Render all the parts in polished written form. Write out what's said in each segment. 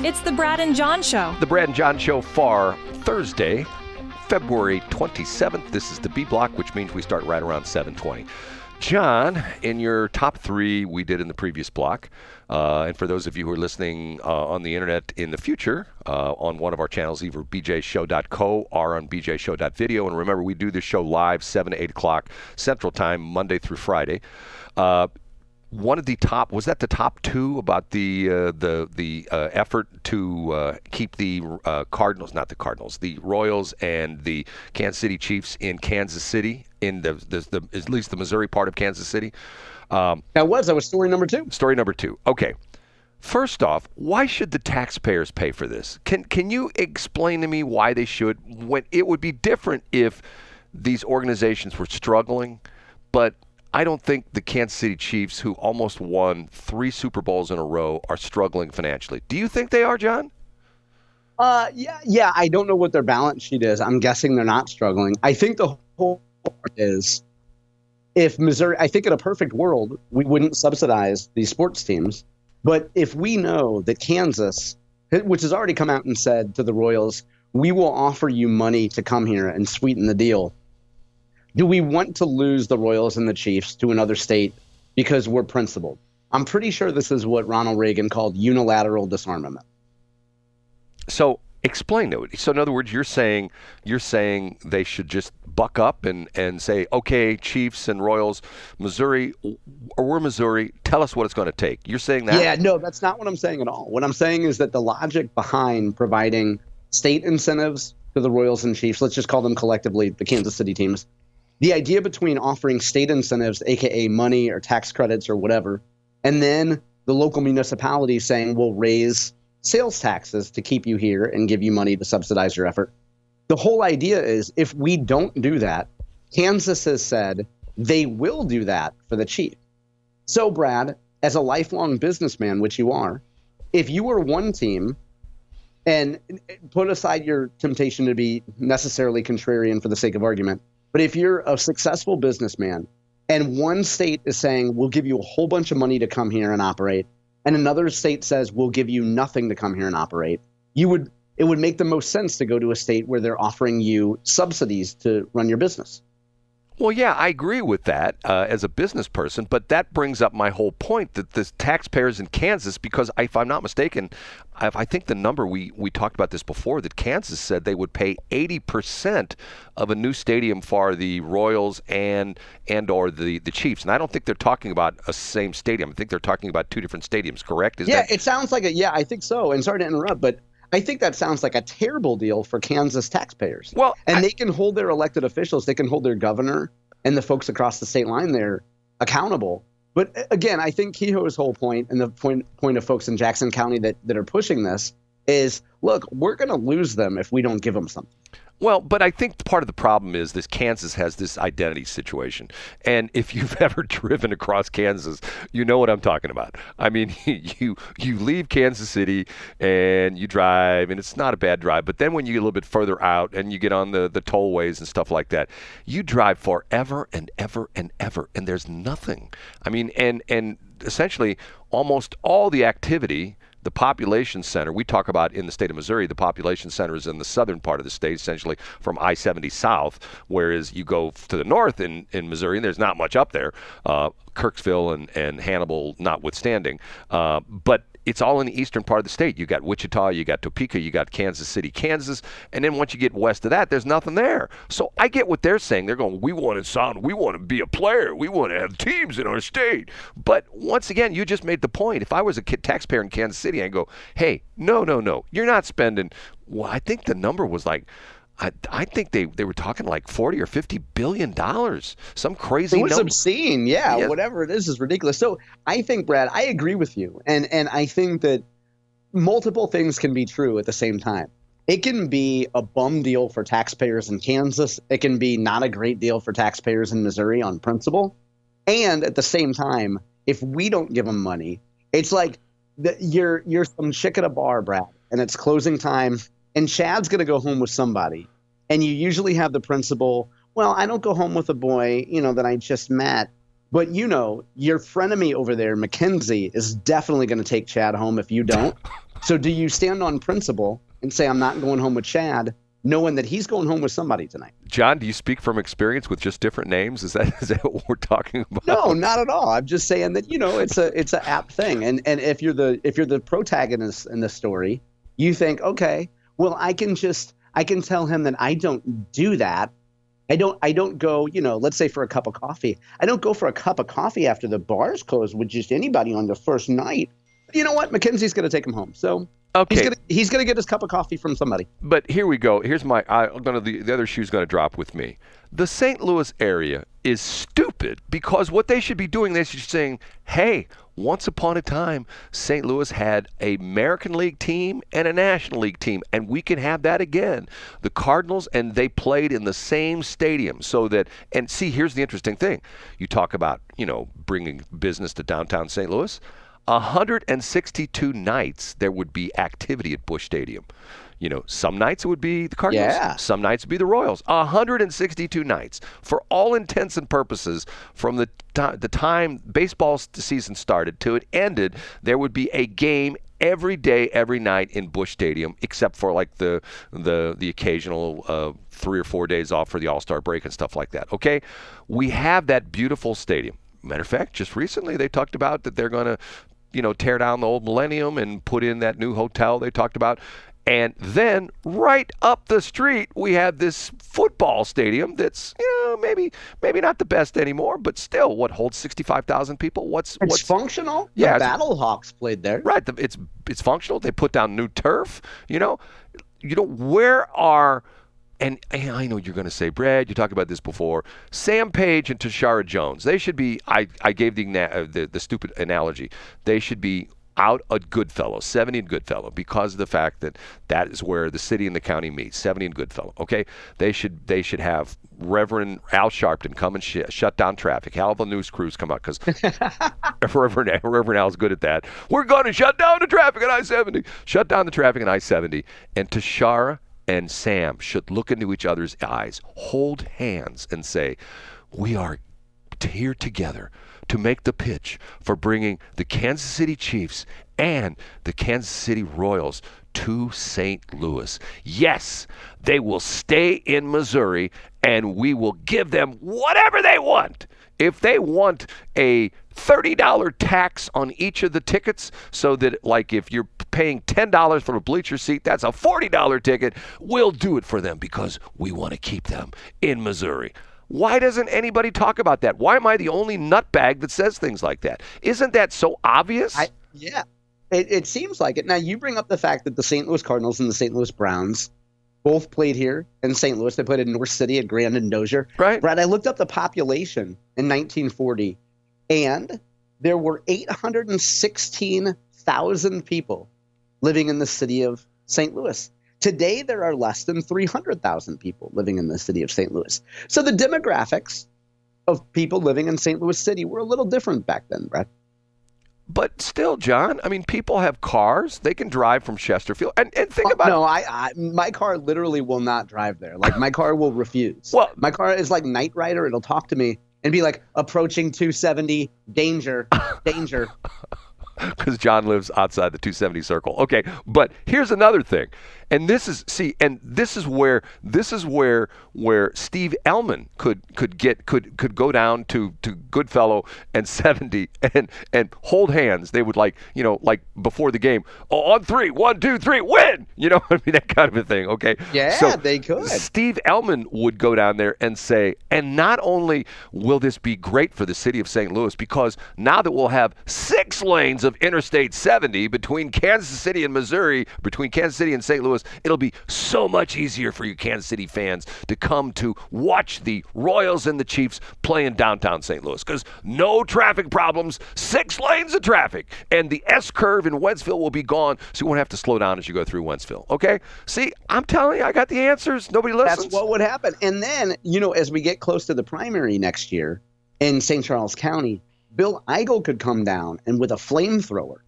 It's the Brad and John Show. The Brad and John Show for Thursday, February 27th. This is the B block, which means we start right around 7:20. John, in your top three we did in the previous block, and for those of you who are listening on the internet in the future, on one of our channels, either bjshow.co or on bjshow.video, and remember we do this show live 7 to 8 o'clock Central Time, Monday through Friday. One of the top, was that the top two about the effort to keep the Cardinals, not the Cardinals, the Royals and the Kansas City Chiefs in Kansas City, in the at least the Missouri part of Kansas City? That was story number two. Story number two. Okay. First off, why should the taxpayers pay for this? Can you explain to me why they should? When it would be different if these organizations were struggling, but I don't think the Kansas City Chiefs, who almost won 3 Super Bowls in a row, are struggling financially. Do you think they are, John? Yeah. I don't know what their balance sheet is. I'm guessing they're not struggling. I think the whole part is, if Missouri, I think in a perfect world, we wouldn't subsidize these sports teams. But if we know that Kansas, which has already come out and said to the Royals, we will offer you money to come here and sweeten the deal, do we want to lose the Royals and the Chiefs to another state because we're principled? I'm pretty sure this is what Ronald Reagan called unilateral disarmament. So explain it. So in other words, you're saying they should just buck up and say, okay, Chiefs and Royals, Missouri, or we're Missouri, tell us what it's going to take. You're saying that? Yeah, no, that's not what I'm saying at all. What I'm saying is that the logic behind providing state incentives to the Royals and Chiefs, let's just call them collectively the Kansas City teams, the idea between offering state incentives, aka money or tax credits or whatever, and then the local municipality saying we'll raise sales taxes to keep you here and give you money to subsidize your effort. The whole idea is, if we don't do that, Kansas has said they will do that for the Chief. So, Brad, as a lifelong businessman, which you are, if you were one team, and put aside your temptation to be necessarily contrarian for the sake of argument, but if you're a successful businessman and one state is saying, we'll give you a whole bunch of money to come here and operate, and another state says, we'll give you nothing to come here and operate, it would make the most sense to go to a state where they're offering you subsidies to run your business. Well, yeah, I agree with that as a business person, but that brings up my whole point that the taxpayers in Kansas, because if I'm not mistaken, I think the number, we talked about this before, that Kansas said they would pay 80% of a new stadium for the Royals and or the Chiefs. And I don't think they're talking about a same stadium. I think they're talking about 2 different stadiums, correct? It sounds like yeah, I think so. And sorry to interrupt, but I think that sounds like a terrible deal for Kansas taxpayers. Well, they can hold their elected officials, they can hold their governor and the folks across the state line there accountable. But again, I think Kehoe's whole point, and the point of folks in Jackson County that are pushing this, is, look, we're going to lose them if we don't give them something. Well, but I think part of the problem is this: Kansas has this identity situation. And if you've ever driven across Kansas, you know what I'm talking about. I mean, you leave Kansas City and you drive, and it's not a bad drive. But then when you get a little bit further out and you get on the tollways and stuff like that, you drive forever and ever and ever, and there's nothing. I mean, and essentially almost all the activity, the population center, we talk about in the state of Missouri, the population center is in the southern part of the state, essentially from I-70 south, whereas you go to the north in Missouri, and there's not much up there, Kirksville and Hannibal notwithstanding. But it's all in the eastern part of the state. You got Wichita, you got Topeka, you got Kansas City, Kansas, and then once you get west of that, there's nothing there. So I get what they're saying. They're going, we want to be a player. We want to have teams in our state. But once again, you just made the point. If I was a taxpayer in Kansas City, I'd go, hey, no, you're not spending. Well, I think the number was like, I think they were talking like $40 or $50 billion, some crazy number. It was obscene, yeah. Whatever it is ridiculous. So I think, Brad, I agree with you, and I think that multiple things can be true at the same time. It can be a bum deal for taxpayers in Kansas. It can be not a great deal for taxpayers in Missouri on principle. And at the same time, if we don't give them money, it's like you're some chick at a bar, Brad, and it's closing time, and Chad's going to go home with somebody. And you usually have the principle, well, I don't go home with a boy, that I just met. But, your frenemy over there, Mackenzie, is definitely going to take Chad home if you don't. So do you stand on principle and say, I'm not going home with Chad, knowing that he's going home with somebody tonight? John, do you speak from experience with just different names? Is that what we're talking about? No, not at all. I'm just saying that, it's an apt thing. And if you're the protagonist in the story, you think, okay, well, I can tell him that I don't do that. I don't go, let's say for a cup of coffee. I don't go for a cup of coffee after the bar's closed with just anybody on the first night. But you know what? Mackenzie's going to take him home. So okay. He's gonna get his cup of coffee from somebody. But here we go. Here's the other shoe's going to drop with me. The St. Louis area is stupid because what they should be doing, they should be saying, hey, once upon a time, St. Louis had an American League team and a National League team, and we can have that again. The Cardinals, and they played in the same stadium so that, and see, here's the interesting thing. You talk about, bringing business to downtown St. Louis. 162 nights there would be activity at Busch Stadium. Some nights it would be the Cardinals. Yeah. Some nights it would be the Royals. 162 nights. For all intents and purposes, from the time baseball season started to it ended, there would be a game every day, every night in Busch Stadium, except for like the occasional 3 or 4 days off for the All-Star break and stuff like that. Okay? We have that beautiful stadium. Matter of fact, just recently they talked about that they're going to tear down the old Millennium and put in that new hotel they talked about. And then right up the street, we have this football stadium that's, maybe not the best anymore, but still, what holds 65,000 people? What's functional? Yeah, the Battlehawks played there. Right. It's functional. They put down new turf. Where are... And I know you're going to say, Brad, you talked about this before. Sam Page and Tashara Jones, they should be, I gave the stupid analogy, they should be out at Goodfellow, 70 and Goodfellow, because of the fact that is where the city and the county meet, 70 and Goodfellow, okay? They should have Reverend Al Sharpton come and shut down traffic. Have the news crews come out, because Reverend Al's good at that. We're going to shut down the traffic at I-70. Shut down the traffic at I-70. And Tashara and Sam should look into each other's eyes, hold hands, and say, we are here together to make the pitch for bringing the Kansas City Chiefs and the Kansas City Royals to St. Louis. Yes, they will stay in Missouri, and we will give them whatever they want. If they want a $30 tax on each of the tickets, so that, like, if you're paying $10 for a bleacher seat, that's a $40 ticket, we'll do it for them because we want to keep them in Missouri. Why doesn't anybody talk about that? Why am I the only nutbag that says things like that? Isn't that so obvious? Yeah, it seems like it. Now, you bring up the fact that the St. Louis Cardinals and the St. Louis Browns both played here in St. Louis. They played in North City at Grand and Dozier. Right. Brad, I looked up the population in 1940, and there were 816,000 people living in the city of St. Louis. Today, there are less than 300,000 people living in the city of St. Louis. So the demographics of people living in St. Louis City were a little different back then, Brad. But still, John, I mean, people have cars. They can drive from Chesterfield. And think about it. No, my car literally will not drive there. Like, my car will refuse. Well, my car is like Knight Rider. It'll talk to me and be like, approaching 270, danger, danger. Because John lives outside the 270 circle. Okay, but here's another thing. And this is where Steve Ehlmann could go down to Goodfellow and 70 and hold hands. They would like before the game, on 3, 1, 2, 3, win. I mean, that kind of a thing. Okay. Yeah, so they could. Steve Ehlmann would go down there and say, and not only will this be great for the city of St. Louis, because now that we'll have 6 lanes of Interstate 70 between Kansas City and Missouri, between Kansas City and St. Louis, it'll be so much easier for you Kansas City fans to come to watch the Royals and the Chiefs play in downtown St. Louis, because no traffic problems, 6 lanes of traffic, and the S-curve in Wentzville will be gone, so you won't have to slow down as you go through Wentzville. Okay? See, I'm telling you, I got the answers. Nobody listens. That's what would happen. And then, as we get close to the primary next year in St. Charles County, Bill Eigel could come down and with a flamethrower,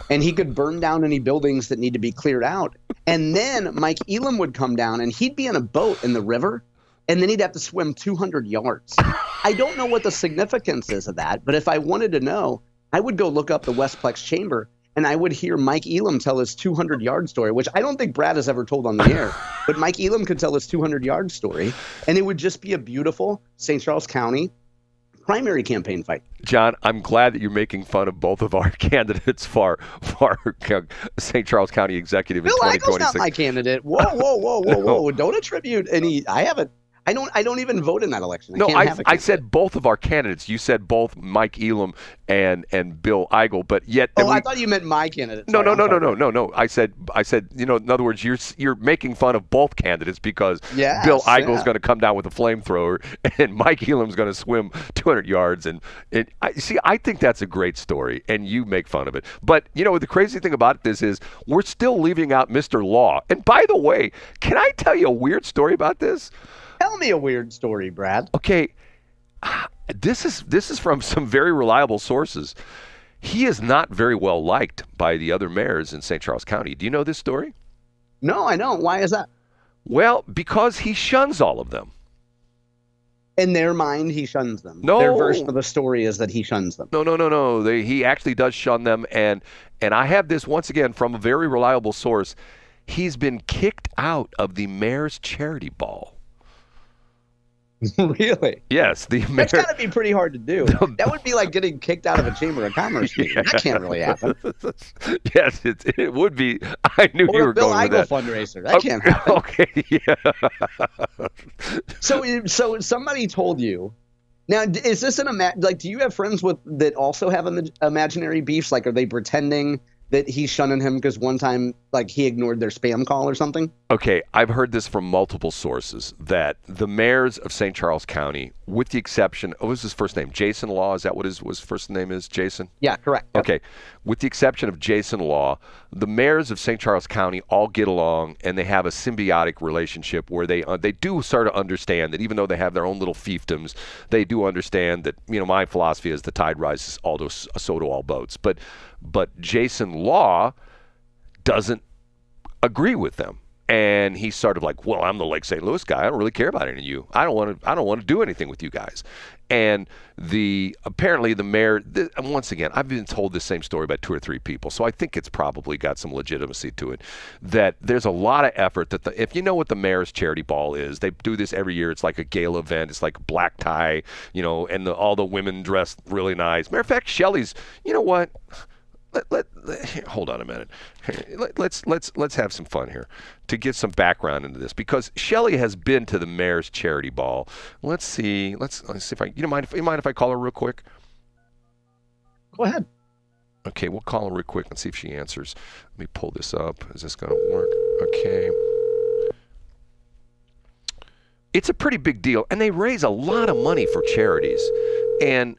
and he could burn down any buildings that need to be cleared out. And then Mike Elam would come down, and he'd be in a boat in the river, and then he'd have to swim 200 yards. I don't know what the significance is of that, but if I wanted to know, I would go look up the Westplex Chamber, and I would hear Mike Elam tell his 200-yard story, which I don't think Brad has ever told on the air, but Mike Elam could tell his 200-yard story, and it would just be a beautiful St. Charles County primary campaign fight. John, I'm glad that you're making fun of both of our candidates for St. Charles County executive in 2026. Bill Eigel's not my candidate. Whoa. Don't attribute any. I don't even vote in that election. I said both of our candidates. You said both Mike Elam and Bill Eigel, but yet. I thought you meant my candidate. No. I said. In other words, you're making fun of both candidates because Bill Eigel's going to come down with a flamethrower and Mike Elam's going to swim 200 yards. And I think that's a great story, and you make fun of it. But the crazy thing about this is we're still leaving out Mr. Law. And by the way, can I tell you a weird story about this? Tell me a weird story, Brad. Okay, this is from some very reliable sources. He is not very well liked by the other mayors in St. Charles County. Do you know this story? No, I don't. Why is that? Well, because he shuns all of them. In their mind, he shuns them. No. Their version of the story is that he shuns them. No. He actually does shun them, and I have this once again from a very reliable source. He's been kicked out of the mayor's charity ball. Really? Yes. That's got to be pretty hard to do. That would be like getting kicked out of a Chamber of Commerce meeting. Yeah. That can't really happen. Yes, it would be. I knew you were going with that. Bill Eigel fundraiser. That can't happen. Okay, yeah. So somebody told you. Now, is this do you have friends that also have imaginary beefs? Like, are they pretending that he's shunning him because one time, he ignored their spam call or something? Okay, I've heard this from multiple sources that the mayors of St. Charles County, with the exception, what was his first name? Jason Law? Is that what his first name is? Jason? Yeah, correct. Yep. Okay, with the exception of Jason Law, the mayors of St. Charles County all get along and they have a symbiotic relationship where they do sort of understand that even though they have their own little fiefdoms, they do understand that, my philosophy is the tide rises, so do all boats. But Jason Law doesn't agree with them. And he's sort of like, well, I'm the Lake St. Louis guy. I don't really care about any of you. I don't want to do anything with you guys. And apparently the mayor, and once again, I've been told the same story by 2 or 3 people, so I think it's probably got some legitimacy to it, that there's a lot of effort that if you know what the mayor's charity ball is, they do this every year. It's like a gala event. It's like black tie, and all the women dressed really nice. Matter of fact, Shelley's, you know what? Hold on a minute. Let's have some fun here to get some background into this, because Shelley has been to the mayor's charity ball. Let's see if I. You mind if I call her real quick? Go ahead. Okay, we'll call her real quick and see if she answers. Let me pull this up. Is this going to work? Okay. It's a pretty big deal, and they raise a lot of money for charities, and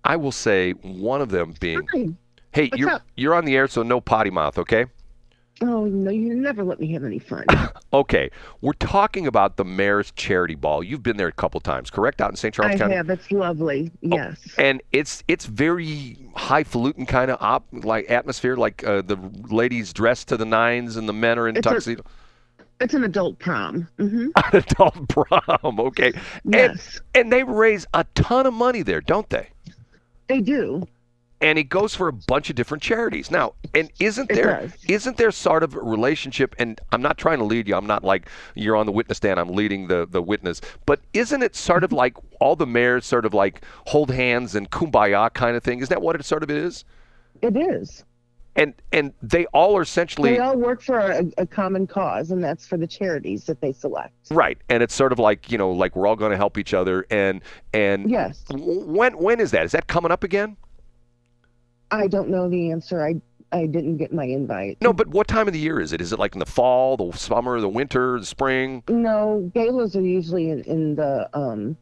I will say one of them being, Hi. hey, What's up? You're on the air, so no potty mouth, okay? Oh, no, you never let me have any fun. Okay, we're talking about the mayor's charity ball. You've been there a couple times, correct? Out in St. Charles County? I have. It's lovely. Yes. And it's very highfalutin kind of atmosphere, like the ladies dress to the nines and the men are in tuxedo. It's an adult prom. Mm-hmm. An adult prom, okay. Yes. And they raise a ton of money there, don't they? They do. And it goes for a bunch of different charities. Now, and isn't there sort of a relationship, and I'm not trying to lead you, I'm not like you're on the witness stand, I'm leading the witness, but isn't it sort of like all the mayors sort of like hold hands and kumbaya kind of thing? Isn't that what it sort of is? It is. And they all are essentially... They all work for a common cause, and that's for the charities that they select. Right. And it's sort of like, like we're all going to help each other. And yes. When is that? Is that coming up again? I don't know the answer. I didn't get my invite. No, but what time of the year is it? Is it like in the fall, the summer, the winter, the spring? No, galas are usually in the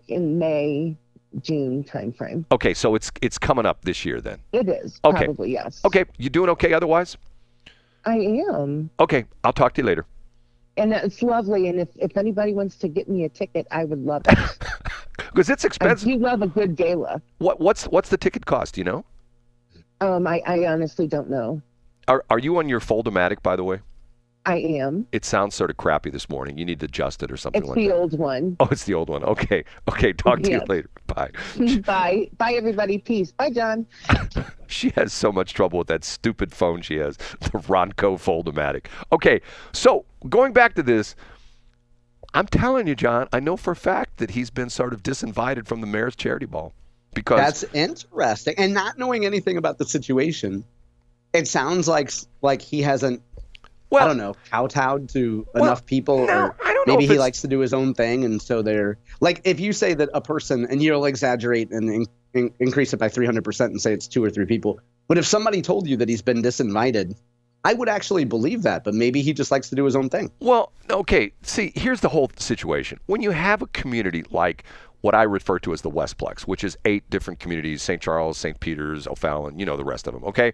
in May, June timeframe. Okay, so it's coming up this year then. It is. Okay. Probably, yes. Okay, you doing okay otherwise? I am. Okay, I'll talk to you later. And it's lovely, and if anybody wants to get me a ticket, I would love it. Because it's expensive. I do love a good gala. What's the ticket cost, do you know? I honestly don't know. Are you on your Fold-O-Matic, by the way? I am. It sounds sort of crappy this morning. You need to adjust it or something It's like the that. old one. Oh, it's the old one. Okay. Talk to you Yes. later. Bye. Bye. Bye, everybody. Peace. Bye, John. She has so much trouble with that stupid phone she has, the Ronco Fold-O-Matic. Okay, so going back to this, I'm telling you, John, I know for a fact that he's been sort of disinvited from the mayor's charity ball. Because That's interesting. And not knowing anything about the situation, it sounds like he hasn't, I don't know, kowtowed to enough people. No, or I don't know maybe if he it's- likes to do his own thing. And so they're like, if you say that a person, and you'll exaggerate and increase it by 300% and say it's 2 or 3 people. But if somebody told you that he's been disinvited, I would actually believe that. But maybe he just likes to do his own thing. Well, okay, see, here's the whole situation. When you have a community like what I refer to as the Westplex, which is 8 different communities, St. Charles, St. Peter's, O'Fallon, the rest of them, okay?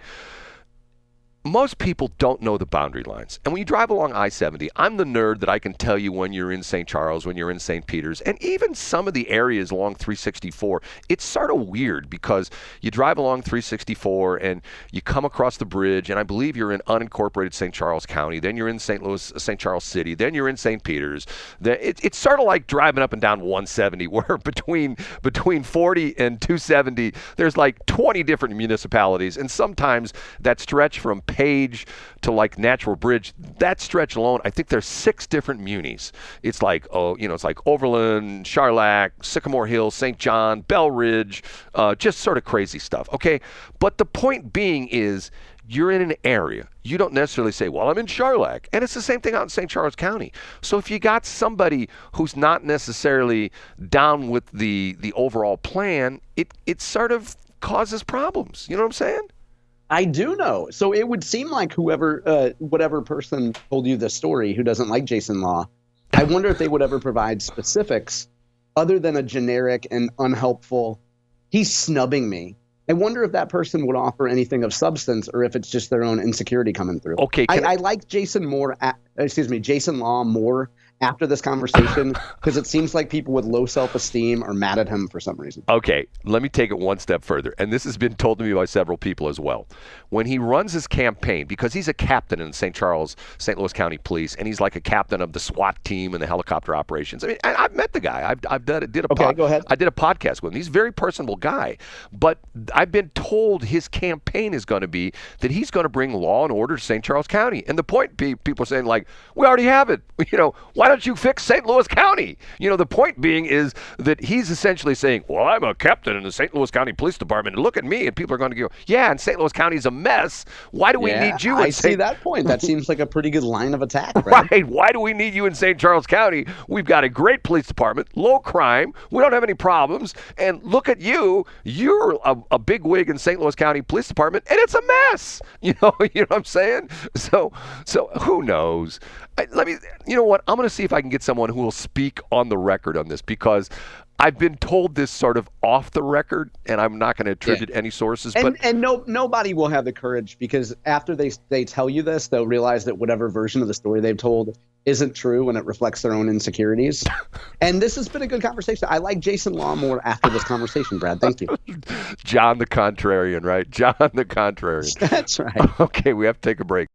Most people don't know the boundary lines. And when you drive along I-70, I'm the nerd that I can tell you when you're in St. Charles, when you're in St. Peter's, and even some of the areas along 364. It's sort of weird because you drive along 364 and you come across the bridge, and I believe you're in unincorporated St. Charles County, then you're in St. Charles City, then you're in St. Peter's. It's sort of like driving up and down 170, where between 40 and 270, there's like 20 different municipalities, and sometimes that stretch from Page to like Natural Bridge, that stretch alone, I think there's 6 different munis. It's like, it's like Overland, Charlac, Sycamore Hill, St. John, Bell Ridge, just sort of crazy stuff, okay? But the point being is, you're in an area. You don't necessarily say, well, I'm in Charlac. And it's the same thing out in St. Charles County. So if you got somebody who's not necessarily down with the overall plan, it sort of causes problems. You know what I'm saying? I do know. So it would seem like whatever person told you this story who doesn't like Jason Law, I wonder if they would ever provide specifics other than a generic and unhelpful, he's snubbing me. I wonder if that person would offer anything of substance or if it's just their own insecurity coming through. Okay. I like Jason Law more after this conversation because it seems like people with low self-esteem are mad at him for some reason. Okay, let me take it one step further. And this has been told to me by several people as well. When he runs his campaign, because he's a captain in St. Louis County Police, and he's like a captain of the SWAT team and the helicopter operations. I mean, I've met the guy. Go ahead. I did a podcast with him. He's a very personable guy. But I've been told his campaign is going to be that he's going to bring law and order to St. Charles County. And the point people are saying, like, we already have it. Why don't you fix St. Louis County? The point being is that he's essentially saying, well, I'm a captain in the St. Louis County Police Department, and look at me. And people are going to go, yeah, and St. Louis County is a mess. Why do we need you? I see that point. That seems like a pretty good line of attack, right? Right. Why do we need you in St. Charles County? We've got a great police department, low crime. We don't have any problems. And look at you. You're a big wig in St. Louis County Police Department, and it's a mess. You know what I'm saying? So who knows? You know what? I'm going to see if I can get someone who will speak on the record on this, because I've been told this sort of off the record, and I'm not going to attribute any sources. Nobody will have the courage, because after they tell you this, they'll realize that whatever version of the story they've told isn't true, and it reflects their own insecurities. And this has been a good conversation. I like Jason Law more after this conversation, Brad. Thank you. John the Contrarian, right? John the Contrarian. That's right. Okay, we have to take a break.